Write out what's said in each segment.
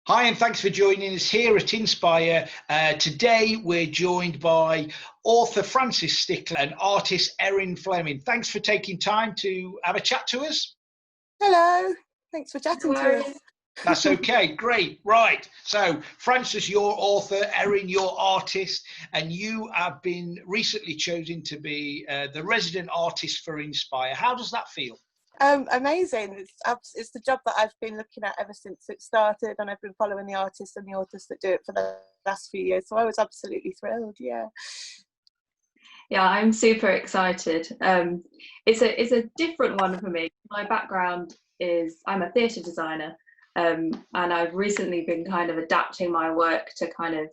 Hi, and thanks for joining us here at Inspire. Today, we're joined by author Frances Stickler and artist Erin Fleming. Thanks for taking time to have a chat to us. Hello, thanks for chatting to us. That's okay, great. Right. So, Frances, you're author, Erin, you're artist, and you have been recently chosen to be the resident artist for Inspire. How does that feel? Amazing. It's the job that I've been looking at ever since it started, and I've been following the artists and the authors that do it for the last few years. So I was absolutely thrilled. Yeah. Yeah, I'm super excited. It's a different one for me. My background is I'm a theatre designer, and I've recently been kind of adapting my work to kind of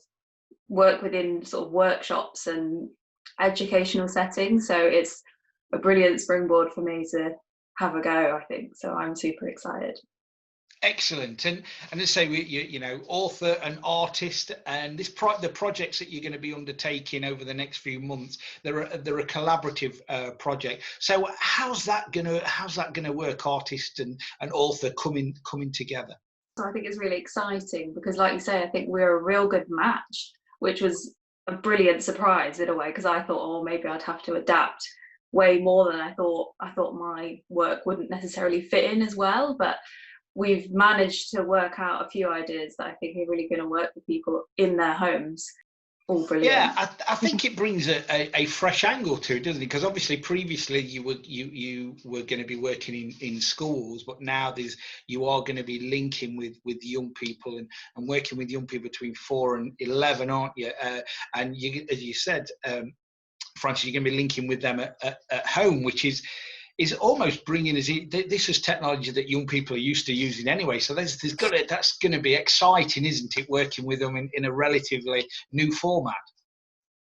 work within sort of workshops and educational settings. So it's a brilliant springboard for me to have a go, I think. So I'm super excited. Excellent, and let's say author and artist, and the projects that you're going to be undertaking over the next few months, they're a collaborative project. So how's that gonna work, artist and author coming together? So I think it's really exciting because, like you say, I think we're a real good match, which was a brilliant surprise in a way, because I thought, oh, maybe I'd have to adapt way more than I thought. I thought my work wouldn't necessarily fit in as well, but we've managed to work out a few ideas that I think are really going to work for people in their homes. All brilliant. Yeah, I think it brings a fresh angle to it, doesn't it? Because obviously previously you were going to be working in schools, but now you are going to be linking with young people and working with young people between 4 and 11, aren't you? And you, as you said, Frances, you're going to be linking with them at home, which is almost bringing us. This is technology that young people are used to using anyway. So that's going to be exciting, isn't it? Working with them in a relatively new format.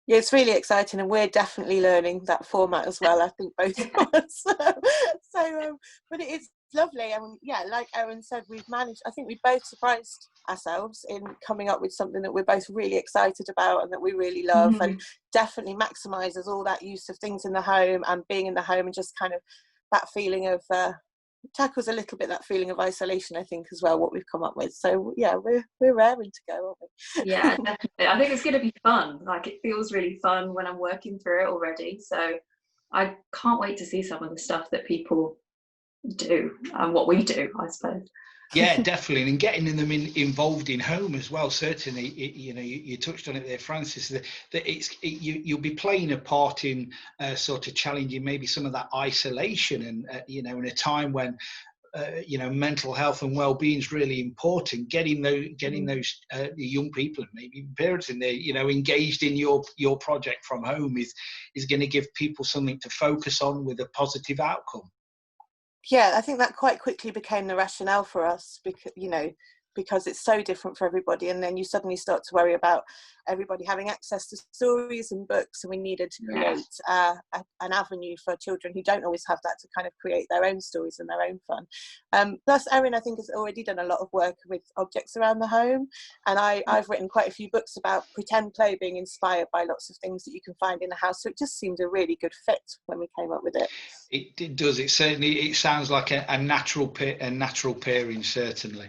Yeah, it's really exciting, and we're definitely learning that format as well. I think both of us. But it's lovely. I mean, yeah, like Erin said, we've managed. I think we both surprised ourselves in coming up with something that we're both really excited about and that we really love, and definitely maximises all that use of things in the home and being in the home, and just kind of that feeling of tackles a little bit that feeling of isolation, I think, as well, what we've come up with. So yeah, we're raring to go, aren't we? Yeah, definitely. I think it's going to be fun. Like, it feels really fun when I'm working through it already. So I can't wait to see some of the stuff that people do and what we do, I suppose. Yeah, definitely, and getting them involved in home as well. Certainly, you touched on it there, Frances. That you'll be playing a part in sort of challenging maybe some of that isolation, and in a time when mental health and well-being is really important. Getting those young people and maybe parents in there, engaged in your project from home is going to give people something to focus on with a positive outcome. Yeah, I think that quite quickly became the rationale for us, because it's so different for everybody, and then you suddenly start to worry about everybody having access to stories and books, and we needed to create an avenue for children who don't always have that to kind of create their own stories and their own fun. Plus, Erin, I think, has already done a lot of work with objects around the home, and I've written quite a few books about pretend play being inspired by lots of things that you can find in the house, so it just seemed a really good fit when we came up with it. It does. It sounds like a natural pairing, certainly.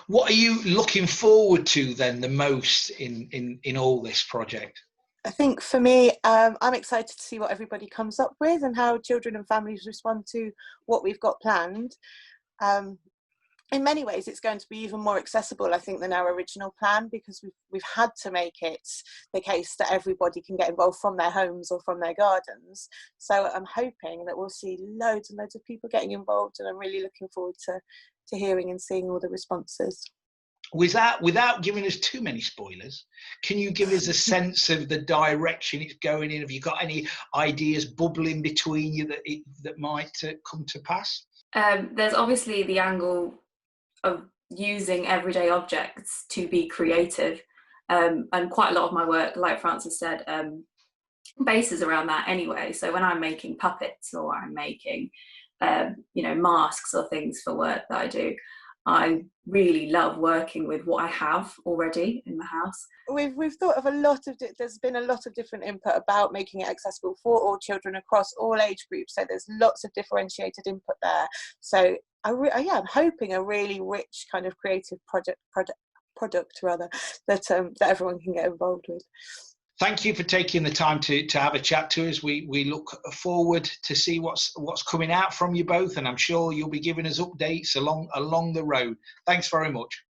What are you looking forward to then the most in all this project? I think for me, I'm excited to see what everybody comes up with and how children and families respond to what we've got planned. In many ways, it's going to be even more accessible, I think, than our original plan, because we've had to make it the case that everybody can get involved from their homes or from their gardens. So I'm hoping that we'll see loads and loads of people getting involved, and I'm really looking forward to hearing and seeing all the responses. Without giving us too many spoilers, can you give us a sense of the direction it's going in? Have you got any ideas bubbling between you that might come to pass? There's obviously the angle of using everyday objects to be creative, and quite a lot of my work, like Frances said, bases around that anyway. So when I'm making puppets or I'm making masks or things for work that I do, I really love working with what I have already in the house. We've thought of there's been a lot of different input about making it accessible for all children across all age groups, so there's lots of differentiated input there. So I'm hoping a really rich kind of creative product rather that everyone can get involved with. Thank you for taking the time to have a chat to us. We look forward to see what's coming out from you both, and I'm sure you'll be giving us updates along the road. Thanks very much.